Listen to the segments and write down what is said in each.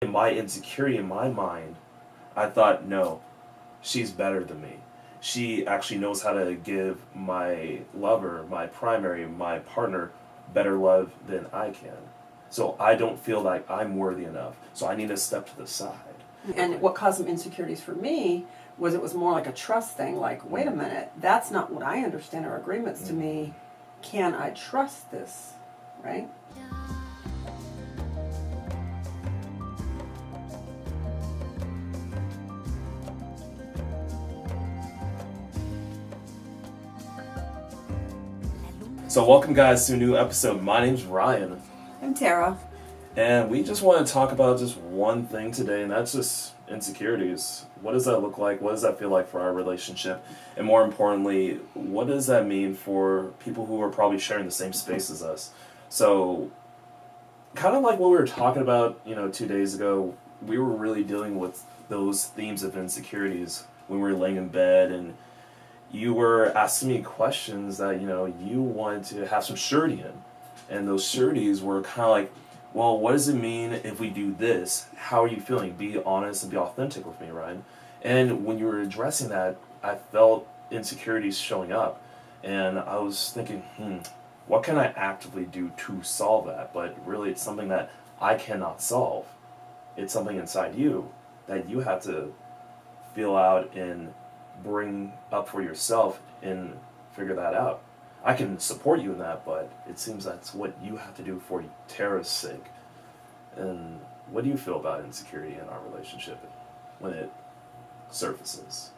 In my insecurity, in my mind, I thought, no, she's better than me. She actually knows how to give my lover, my primary, my partner, better love than I can. So I don't feel like I'm worthy enough. So I need to step to the side. And what caused some insecurities for me was it was more like a trust thing, like, wait a minute, that's not what I understand our agreements to me. Can I trust this, right? So welcome guys to a new episode. My name's Ryan. I'm Tara. And we just want to talk about just one thing today, and that's just insecurities. What does that look like? What does that feel like for our relationship? And more importantly, what does that mean for people who are probably sharing the same space as us? So, kind of like what we were talking about, 2 days ago, we were really dealing with those themes of insecurities when we were laying in bed, and you were asking me questions that, you wanted to have some surety in. And those sureties were kind of like, well, what does it mean if we do this? How are you feeling? Be honest and be authentic with me, Ryan. And when you were addressing that, I felt insecurities showing up. And I was thinking, what can I actively do to solve that? But really, it's something that I cannot solve. It's something inside you that you have to feel out and bring up for yourself and figure that out. I can support you in that, but it seems that's what you have to do for Tara's sake. And what do you feel about insecurity in our relationship when it surfaces?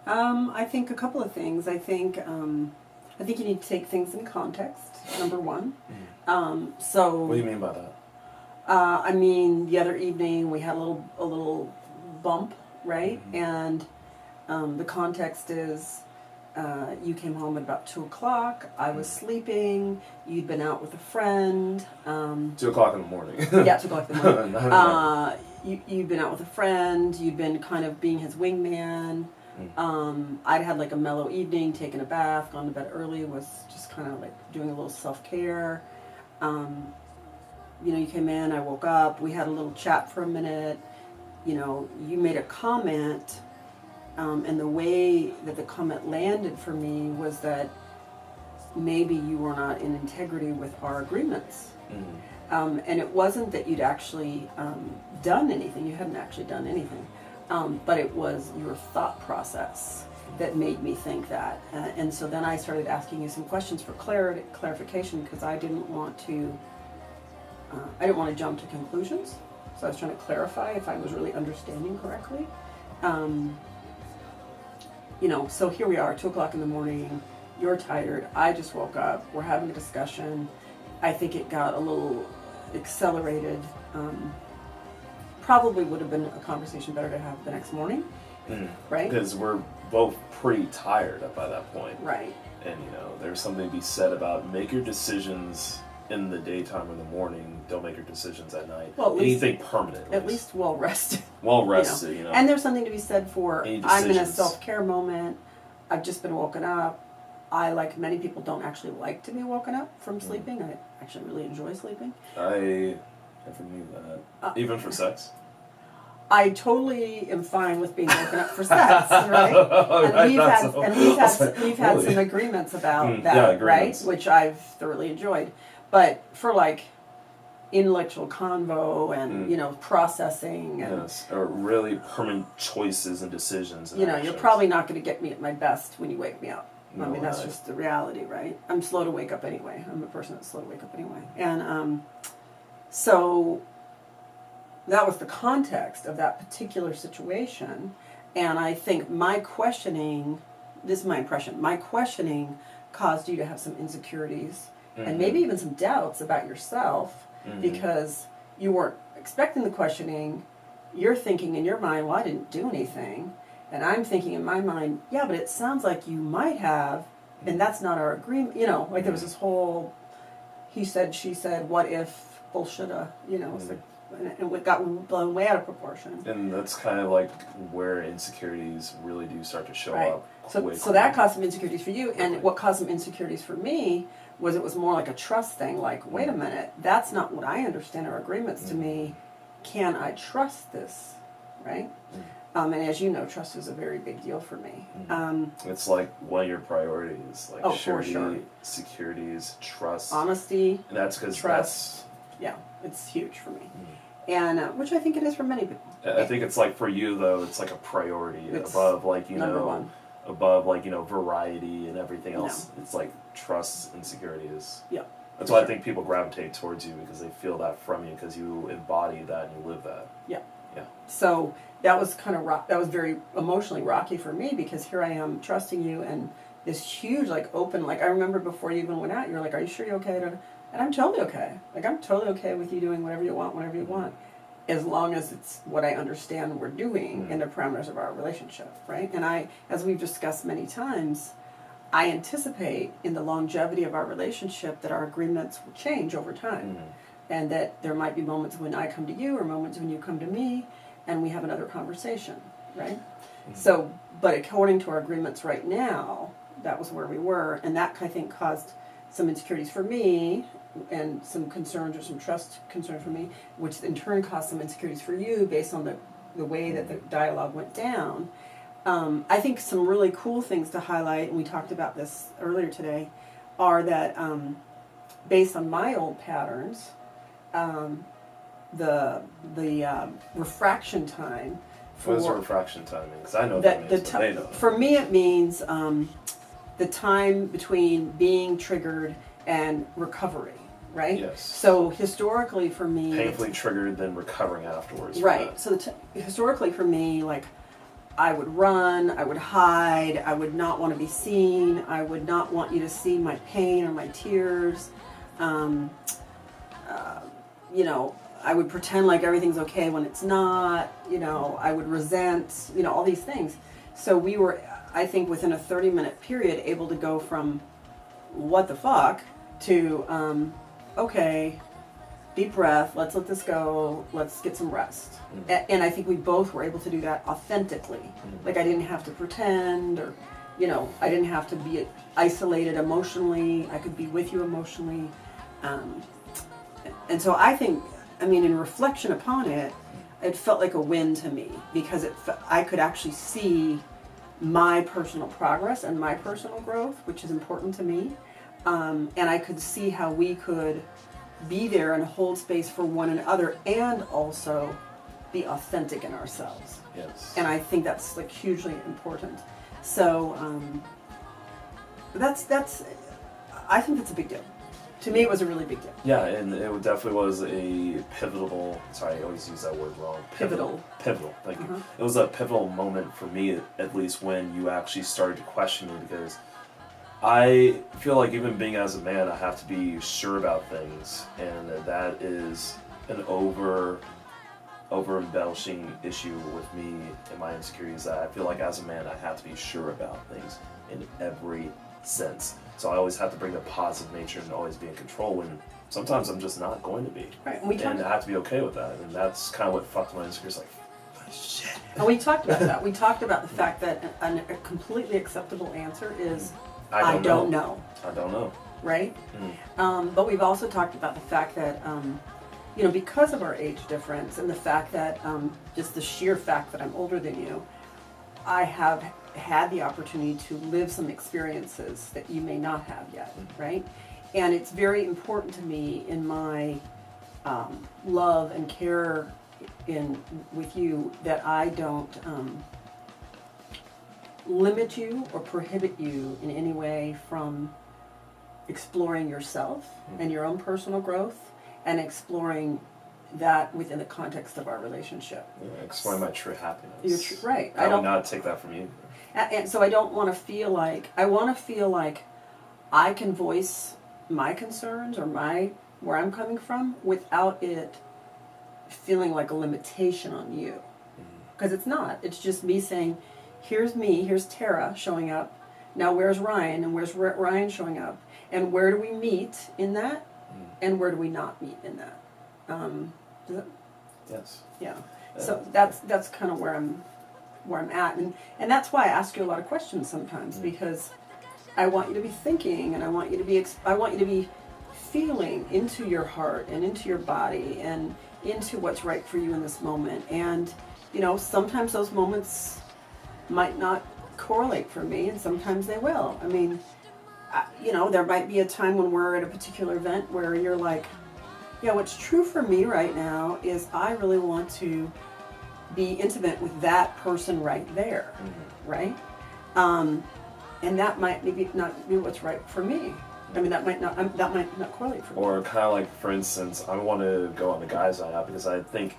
I think a couple of things. I think you need to take things in context, number one. So what do you mean by that? I mean, the other evening we had a little bump, right? And the context is you came home at about 2 o'clock. I was sleeping. You'd been out with a friend. 2 o'clock in the morning. Yeah, 2 o'clock in the morning. You'd been out with a friend. You'd been kind of being his wingman. I'd had like a mellow evening, taken a bath, gone to bed early, was just kind of like doing a little self-care. You came in, I woke up, we had a little chat for a minute. You made a comment. And the way that the comment landed for me was that maybe you were not in integrity with our agreements. And it wasn't that you'd actually done anything. You hadn't actually done anything. But it was your thought process that made me think that. And so then I started asking you some questions for clarification because I didn't want to jump to conclusions. So I was trying to clarify if I was really understanding correctly. So here we are, 2 o'clock in the morning, you're tired, I just woke up, we're having a discussion. I think it got a little accelerated. Probably would have been a conversation better to have the next morning, right? Because we're both pretty tired by that point. Right. And, there's something to be said about make your decisions in the daytime or the morning. Don't make your decisions at night. Well, anything permanent. At least well rested. Well rested, And there's something to be said for I'm in a self-care moment. I've just been woken up. I, like many people, don't actually like to be woken up from sleeping. I actually really enjoy sleeping. I never knew that. Even for sex? I totally am fine with being woken up for sex, right? And we've had some agreements about that, right? Which I've thoroughly enjoyed. But for like intellectual convo and processing and or really permanent choices and decisions. And you're probably not going to get me at my best when you wake me up. No, I mean that's just the reality, right? I'm slow to wake up anyway. I'm a person that's slow to wake up anyway, and so that was the context of that particular situation. And I think my questioning, this is my impression, my questioning caused you to have some insecurities and maybe even some doubts about yourself because you weren't expecting the questioning. You're thinking in your mind, well, I didn't do anything. And I'm thinking in my mind, yeah, but it sounds like you might have, and that's not our agreement. Like there was this whole he said, she said, what if, bullshitta, it's like, and it got blown way out of proportion. And that's kind of like where insecurities really do start to show up. So that caused some insecurities for you, and what caused some insecurities for me was it was more like a trust thing, like, wait a minute, that's not what I understand our agreements to me. can I trust this, right? And as you know, trust is a very big deal for me. It's like one of your priorities, like surety, for sure. securities, trust, honesty. And that's because trust. Yeah, it's huge for me, and which I think it is for many people. I think it's like for you though, it's like a priority It's above like number one. above like variety and everything else. No. It's like trust and security is. Yeah. That's why I think people gravitate towards you because they feel that from you because you embody that and you live that. Yeah. Yeah. So that was kind of that was very emotionally rocky for me because here I am trusting you and this huge like open like I remember before you even went out you were like, are you sure you're okay? And I'm totally okay. Like I'm totally okay with you doing whatever you want whenever you want, as long as it's what I understand we're doing in the parameters of our relationship, right? And I, as we've discussed many times, I anticipate in the longevity of our relationship that our agreements will change over time. And that there might be moments when I come to you or moments when you come to me and we have another conversation, right? So, but according to our agreements right now, that was where we were. And that, I think, caused some insecurities for me and some concerns or some trust concerns for me, which in turn caused some insecurities for you based on the way that the dialogue went down. I think some really cool things to highlight, and we talked about this earlier today, are that based on my old patterns, the refraction time. What is refraction timing? Because I know that means, but they know. For me, it means the time between being triggered and recovery. Right? Yes. So historically for me... Painfully triggered, then recovering afterwards. Right. So historically for me, like, I would run, I would hide, I would not want to be seen, I would not want you to see my pain or my tears. I would pretend like everything's okay when it's not. I would resent, all these things. So we were, I think, within a 30-minute period, able to go from what the fuck to... okay, deep breath, let's let this go, let's get some rest. And I think we both were able to do that authentically. Like I didn't have to pretend or, I didn't have to be isolated emotionally. I could be with you emotionally. And so I think, in reflection upon it, it felt like a win to me because I could actually see my personal progress and my personal growth, which is important to me. And I could see how we could be there and hold space for one another and also be authentic in ourselves. Yes. And I think that's like hugely important. So I think that's a big deal. To me, it was a really big deal. Yeah, and it definitely was a pivotal, sorry, I always use that word wrong. Pivotal, thank you. It was a pivotal moment for me, at least, when you actually started to question me because I feel like even being as a man, I have to be sure about things, and that is an over embellishing issue with me and my insecurities. That I feel like as a man, I have to be sure about things in every sense. So I always have to bring the positive nature and always be in control when sometimes I'm just not going to be. Right, and I have to be okay with that, and that's kind of what fucked my insecurities. Like, shit. And we talked about that. We talked about the fact that a completely acceptable answer is. I don't know. I don't know. Right? But we've also talked about the fact that, because of our age difference and the fact that, just the sheer fact that I'm older than you, I have had the opportunity to live some experiences that you may not have yet, right? And it's very important to me in my love and care with you that I don't... limit you or prohibit you in any way from exploring yourself and your own personal growth and exploring that within the context of our relationship. Yeah, exploring my true happiness. Right. I would not take that from you. And so I don't want to feel like, I can voice my concerns or where I'm coming from without it feeling like a limitation on you. Because it's not. It's just me saying, here's me, here's Tara showing up. Now where's Ryan, and where's Ryan showing up? And where do we meet in that? And where do we not meet in that? Does it? Yes. Yeah. So that's kind of where I'm at, and that's why I ask you a lot of questions sometimes because I want you to be thinking, and I want you to be feeling into your heart and into your body and into what's right for you in this moment. And, you know, sometimes those moments might not correlate for me, and sometimes they will. I mean, you know, there might be a time when we're at a particular event where you're like, yeah, what's true for me right now is I really want to be intimate with that person right there, right? And that might maybe not be what's right for me. I mean, that might not correlate for me. Or kind of like, for instance, I want to go on the guys' night out because I think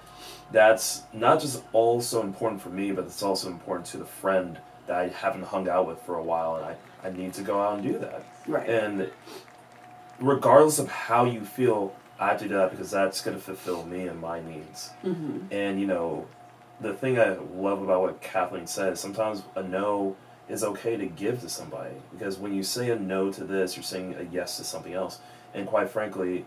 that's not just also important for me, but it's also important to the friend that I haven't hung out with for a while, and I need to go out and do that. Right. And regardless of how you feel, I have to do that because that's going to fulfill me and my needs. And, you know, the thing I love about what Kathleen says, sometimes a no is okay to give to somebody, because when you say a no to this, you're saying a yes to something else. And quite frankly,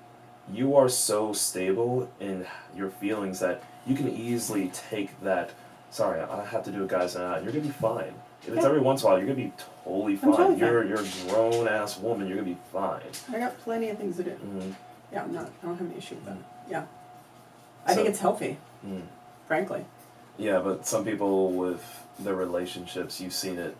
you are so stable in your feelings that you can easily take that, sorry, I have to do a guy's night out, and you're going to be fine. If it's every once in a while, you're going to be totally fine. Totally you're a grown-ass woman, you're going to be fine. I got plenty of things to do. Yeah, I don't have an issue with that. Yeah. I think it's healthy, frankly. Yeah, but some people with their relationships, you've seen it,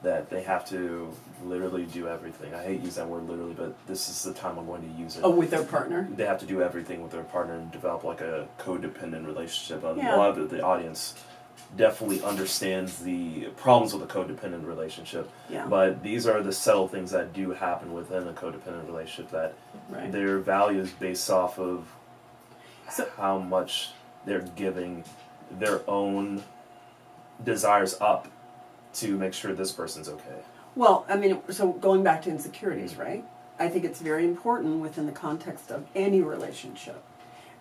that they have to literally do everything. I hate using that word literally, but this is the time I'm going to use it. Oh, with their partner? They have to do everything with their partner and develop like a codependent relationship. Yeah. A lot of the audience definitely understands the problems with a codependent relationship. Yeah. But these are the subtle things that do happen within a codependent relationship, that their value is based off of how much they're giving their own desires up to make sure this person's okay. Well, I mean, so going back to insecurities, right? I think it's very important within the context of any relationship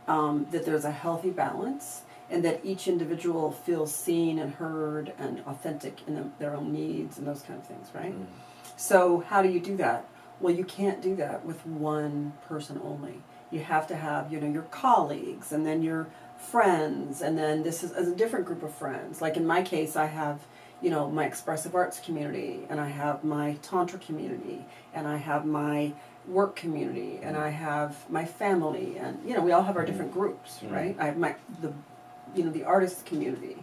that there's a healthy balance, and that each individual feels seen and heard and authentic in their own needs and those kind of things, right? So how do you do that? Well, you can't do that with one person only. You have to have, you know, your colleagues, and then your friends, and then this is a different group of friends. Like in my case, I have, you know, my expressive arts community, and I have my tantra community, and I have my work community, and I have my family, and, you know, we all have our different groups, right? I have the artist community.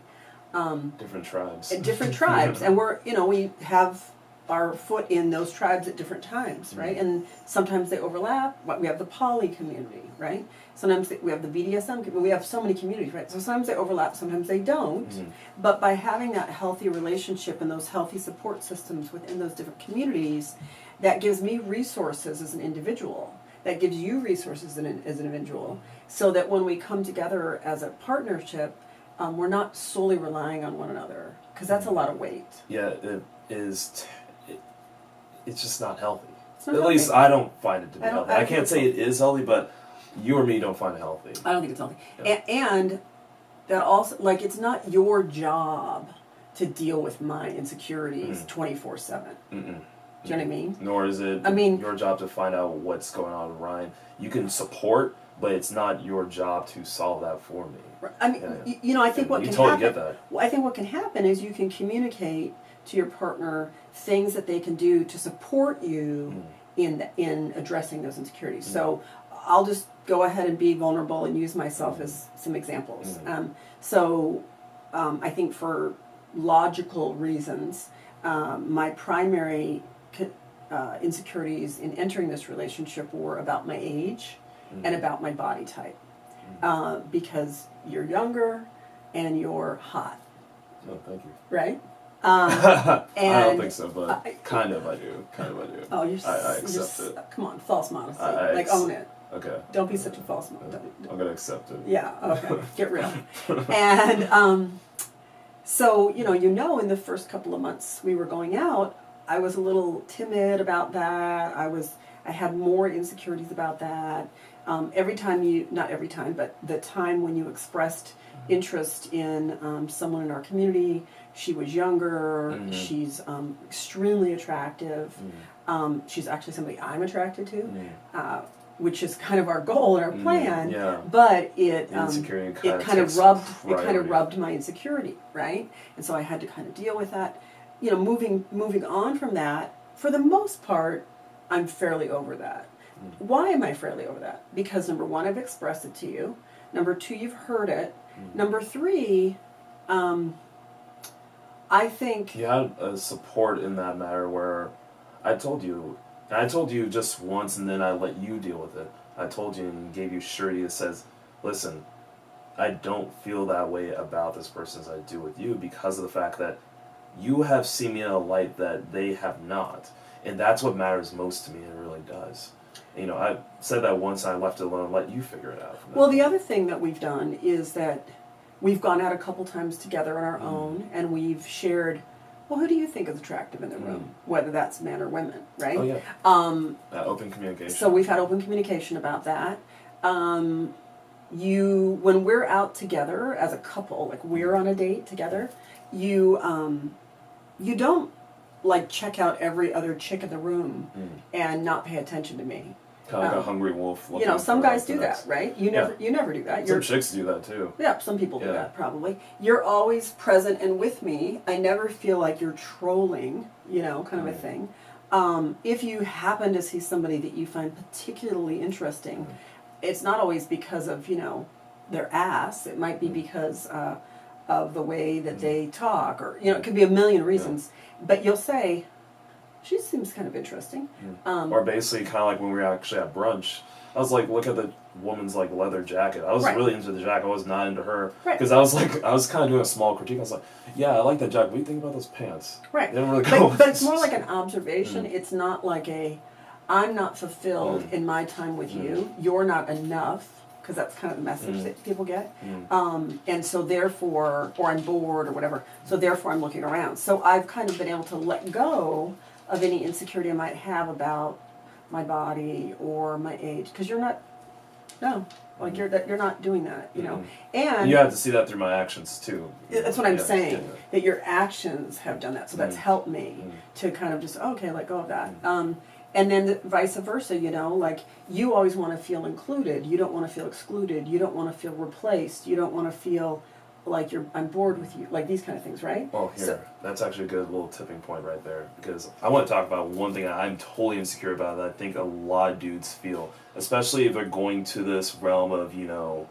Different tribes. Different tribes, and we're, you know, we have our foot in those tribes at different times, right? And sometimes they overlap. We have the poly community, right? Sometimes we have the BDSM community. We have so many communities, right? So sometimes they overlap, sometimes they don't. But by having that healthy relationship and those healthy support systems within those different communities, that gives me resources as an individual. That gives you resources as an individual, so that when we come together as a partnership, we're not solely relying on one another, because that's a lot of weight. Yeah, it is. It's just not healthy. Not At healthy. least I don't find it to be healthy. I can't say healthy. it is healthy, but you or me don't find it healthy. I don't think it's healthy. Yeah. And that also, like, it's not your job to deal with my insecurities 24/7. Do you know what I mean? Nor is it your job to find out what's going on with Ryan. You can support, but it's not your job to solve that for me. I mean, you know, I think what can totally happen. Get that. Well, I think what can happen is you can communicate to your partner things that they can do to support you in addressing those insecurities. So I'll just go ahead and be vulnerable and use myself as some examples. I think for logical reasons, my primary insecurities in entering this relationship were about my age and about my body type. Because you're younger and you're hot. Oh, thank you. Right? I don't think so, but kind of I do. Oh, I accept it. Come on, false modesty. Own it. Okay. Don't be such a false modesty. I'm going to accept it. Yeah, okay. Get real. And so, in the first couple of months we were going out, I was a little timid about that. I had more insecurities about that. Not every time, but the time when you expressed interest in someone in our community, she was younger, she's extremely attractive, she's actually somebody I'm attracted to, which is kind of our goal and our plan, but it kind of rubbed my insecurity, right? And so I had to kind of deal with that. Moving on from that, for the most part, I'm fairly over that. Why am I fairly over that? Because number one, I've expressed it to you. Number 2, you've heard it. Number 3, I think you had a support in that matter where I told you just once, and then I let you deal with it. I told you and gave you surety that says, listen, I don't feel that way about this person as I do with you because of the fact that you have seen me in a light that they have not. And that's what matters most to me, it really does. You know, I said that once, and I left it alone and let you figure it out. Well, the other thing that we've done is that we've gone out a couple times together on our own, and we've shared, well, who do you think is attractive in the room? Whether that's men or women, right? Oh, yeah. Open communication. So we've had open communication about that. When we're out together as a couple, like we're on a date together, you don't like check out every other chick in the room and not pay attention to me. Kind of like a hungry wolf. You know, some guys do that, right? You never do that. Some chicks do that too. Yeah, some people do that probably. You're always present and with me. I never feel like you're trolling, you know, kind of a thing. If you happen to see somebody that you find particularly interesting, it's not always because of, you know, their ass. It might be because of the way that they talk, or, you know, it could be a million reasons. But you'll say, she seems kind of interesting. Or basically kind of like when we were actually at brunch, I was like, look at the woman's like leather jacket. I was really into the jacket. I was not into her. Because I was kind of doing a small critique. I was like, yeah, I like that jacket. What do you think about those pants? Right. They didn't really go but it's more like an observation. It's not like I'm not fulfilled in my time with you. You're not enough. Because that's kind of the message that people get. And so therefore, or I'm bored or whatever, so therefore I'm looking around. So I've kind of been able to let go of any insecurity I might have about my body or my age. Because you're not doing that, you know. And you have to see that through my actions too. That's what I'm saying, that your actions have done that. So that's helped me to kind of just, okay, let go of that. And then vice versa, you know, like you always want to feel included. You don't want to feel excluded. You don't want to feel replaced. You don't want to feel like I'm bored with you. Like these kind of things, right? Well, that's actually a good little tipping point right there. Because I want to talk about one thing that I'm totally insecure about that I think a lot of dudes feel. Especially if they're going to this realm of, you know,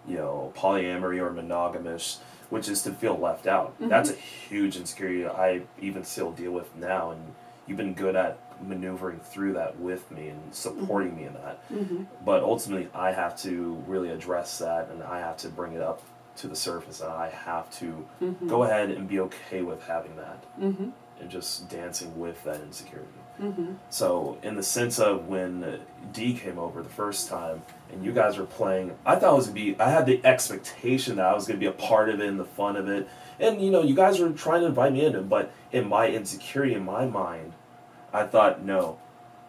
polyamory or monogamish, which is to feel left out. That's a huge insecurity I even still deal with now. And you've been good at maneuvering through that with me and supporting me in that. But ultimately, I have to really address that, and I have to bring it up to the surface, and I have to go ahead and be okay with having that and just dancing with that insecurity. So in the sense of when Dee came over the first time and you guys were playing, I thought it was going to be, I had the expectation that I was going to be a part of it and the fun of it. And, you know, you guys were trying to invite me in, but in my insecurity, in my mind, I thought, no,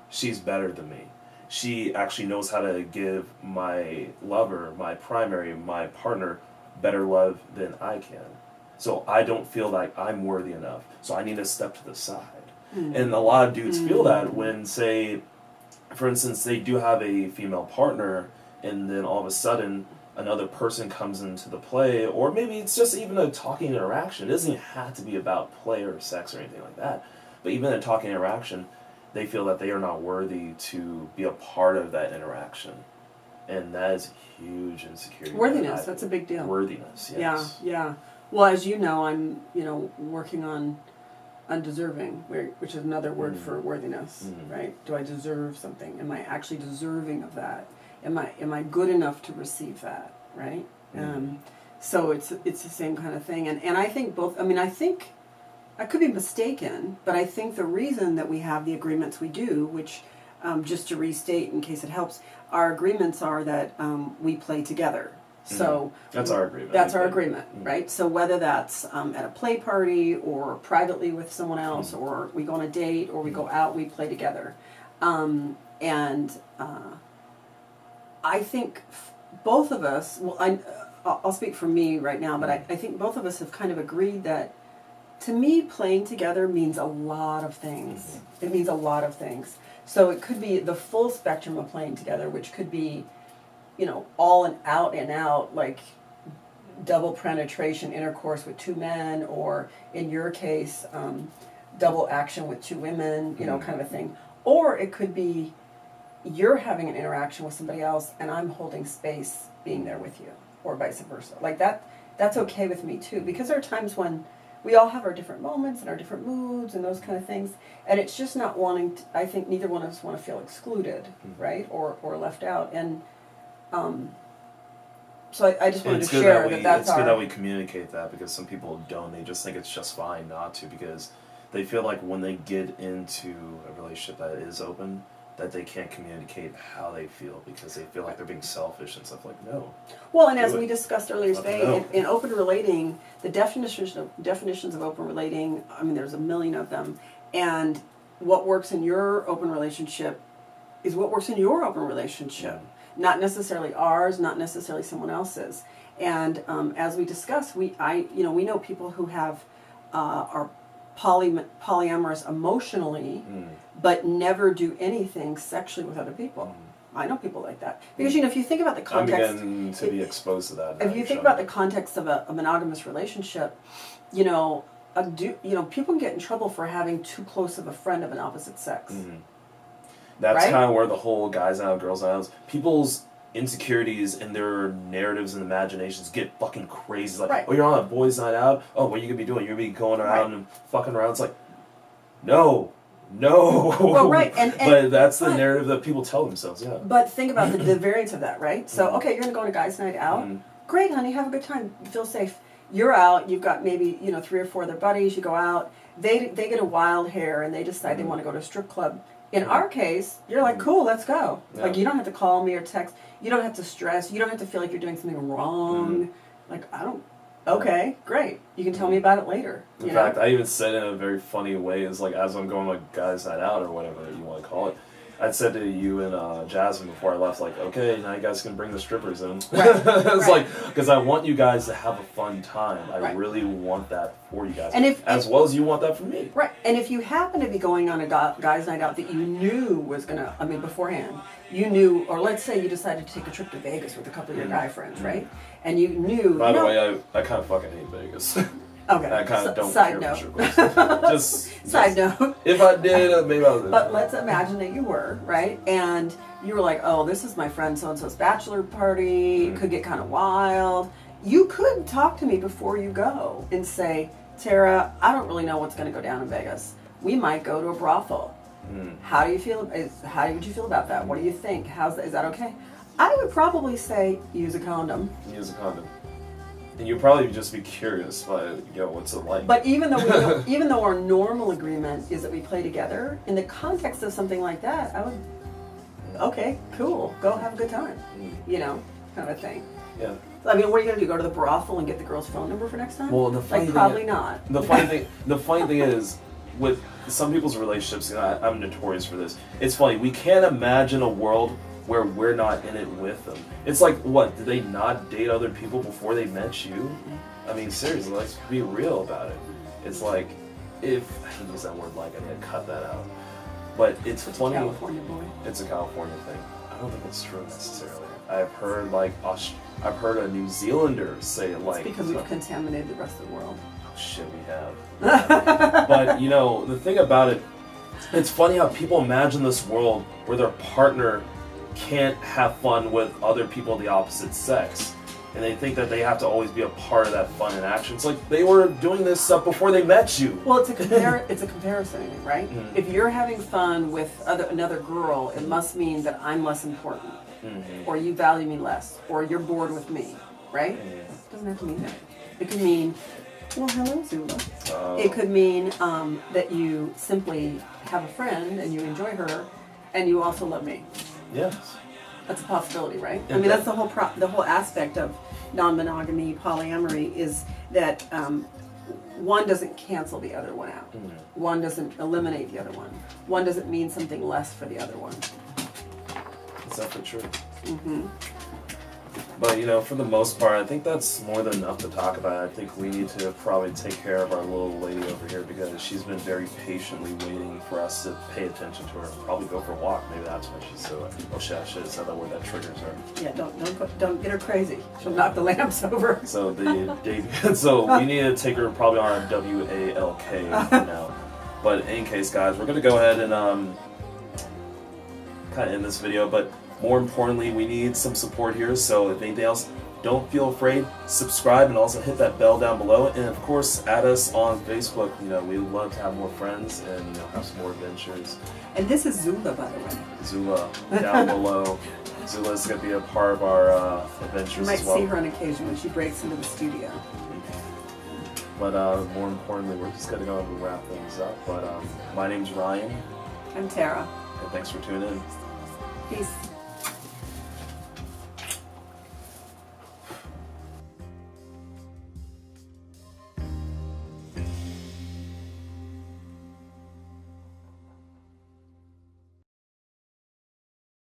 she's better than me. She actually knows how to give my lover, my primary, my partner, better love than I can. So I don't feel like I'm worthy enough. So I need to step to the side. And a lot of dudes feel that when, say, for instance, they do have a female partner, and then all of a sudden another person comes into the play, or maybe it's just even a talking interaction. It doesn't even have to be about play or sex or anything like that. But even in a talking interaction, they feel that they are not worthy to be a part of that interaction. And that is a huge insecurity. Worthiness, that's a big deal. Worthiness, yes. Yeah. Well, as you know, I'm, working on undeserving, which is another word for worthiness, right? Do I deserve something? Am I actually deserving of that? Am I good enough to receive that, right? So it's the same kind of thing. And I think I could be mistaken, but I think the reason that we have the agreements we do, which, just to restate in case it helps, our agreements are that we play together. So that's our agreement. That's our agreement, right? So whether that's at a play party or privately with someone else, or we go on a date or we go out, we play together. And I think both of us, I'll speak for me right now, but I think both of us have kind of agreed that, to me, playing together means a lot of things. It means a lot of things. So it could be the full spectrum of playing together, which could be, all and out, like double penetration intercourse with two men, or in your case, double action with two women, kind of a thing. Or it could be you're having an interaction with somebody else and I'm holding space being there with you, or vice versa. Like that's okay with me too, because there are times when we all have our different moments and our different moods and those kind of things, and it's just not wanting to, I think neither one of us want to feel excluded, right, or left out, and so I just wanted to share that's it's good that we communicate that, because some people don't. They just think it's just fine not to, because they feel like when they get into a relationship that is open, that they can't communicate how they feel because they feel like they're being selfish and stuff. Like, no. Well, and as we discussed earlier today, in open relating, the definitions of open relating, I mean, there's a million of them, and what works in your open relationship is what works in your open relationship, not necessarily ours, not necessarily someone else's. And as we discussed, we know people who have are polyamorous emotionally, but never do anything sexually with other people. I know people like that. Because, if you think about the context... I'm beginning to be exposed to that. If you think about the context of a monogamous relationship, people can get in trouble for having too close of a friend of an opposite sex. That's kind of where the whole guys out, girls out, people's insecurities and their narratives and imaginations get fucking crazy. Like, oh, you're on a boys' night out? Oh, what are you going to be doing? You're going to be going around and fucking around? It's like, no. Well, right. But that's the narrative that people tell themselves, But think about the variance of that, right? So, okay, you're going to go on a guys' night out? Great, honey, have a good time. Feel safe. You're out. You've got maybe, 3 or 4 other buddies. You go out. They get a wild hair and they decide they want to go to a strip club. In our case, you're like, cool, let's go. Like, you don't have to call me or text. You don't have to stress. You don't have to feel like you're doing something wrong. Like, okay, great. You can tell me about it later. In fact, I even said in a very funny way, is like, as I'm going like guys' night out or whatever you want to call it, I'd said to you and Jasmine before I left, like, okay, now you guys can bring the strippers in. It's like, because I want you guys to have a fun time. I really want that for you guys. And as well as you want that for me. Right. And if you happen to be going on a guys' night out that you knew was going to, beforehand, you knew, or let's say you decided to take a trip to Vegas with a couple of your guy friends, right? And you knew... By the way, I kind of fucking hate Vegas. Okay. I kind of don't side care note. Side note. If I did, maybe I would. But let's imagine that you were, right? And you were like, oh, this is my friend so-and-so's bachelor party. It could get kind of wild. You could talk to me before you go and say, Tara, I don't really know what's going to go down in Vegas. We might go to a brothel. How do you feel? How would you feel about that? What do you think? Is that okay? I would probably say use a condom. Use a condom. And you'd probably just be curious, what's it like? But even though our normal agreement is that we play together, in the context of something like that, I would, okay, cool, go have a good time, kind of a thing. Yeah. I mean, what are you gonna do? Go to the brothel and get the girl's phone number for next time? Well, the funny thing probably not. The funny thing is, with some people's relationships, I'm notorious for this. It's funny. We can't imagine a world where we're not in it with them. It's like, what, did they not date other people before they met you? I mean, seriously, let's be real about it. It's like, I hate use that word like, I need to cut that out. But it's funny. A California boy. It's a California thing. I don't think it's true necessarily. I've heard a New Zealander say it like... It's because we've contaminated the rest of the world. Oh shit, we have. But, the thing about it, it's funny how people imagine this world where their partner can't have fun with other people of the opposite sex, and they think that they have to always be a part of that fun and action. It's like they were doing this stuff before they met you. Well, it's a comparison, right? If you're having fun with another girl, it must mean that I'm less important, or you value me less, or you're bored with me, right? It doesn't have to mean that. It could mean, well, hello, Zula. It could mean that you simply have a friend and you enjoy her, and you also love me. Yes. That's a possibility, right? I mean, that's the whole aspect of non-monogamy, polyamory, is that one doesn't cancel the other one out. One doesn't eliminate the other one. One doesn't mean something less for the other one. Is that for true? But, for the most part, I think that's more than enough to talk about. I think we need to probably take care of our little lady over here, because she's been very patiently waiting for us to pay attention to her and probably go for a walk. Maybe that's why she's so... Oh shit, I should have said that word. That triggers her. Yeah, don't get her crazy. She'll knock the lamps over. So we need to take her probably on our WALK for now. But in any case, guys, we're going to go ahead and kind of end this video. But more importantly, we need some support here. So if anything else, don't feel afraid. Subscribe and also hit that bell down below. And of course, add us on Facebook. You know, we would love to have more friends and, you know, have some more adventures. And this is Zula, by the way. Zula down below. Zula's going to be a part of our adventures You might as well. see her on occasion when she breaks into the studio. But more importantly, we're just going to go and wrap things up. But my name's Ryan. I'm Tara. And thanks for tuning in. Peace.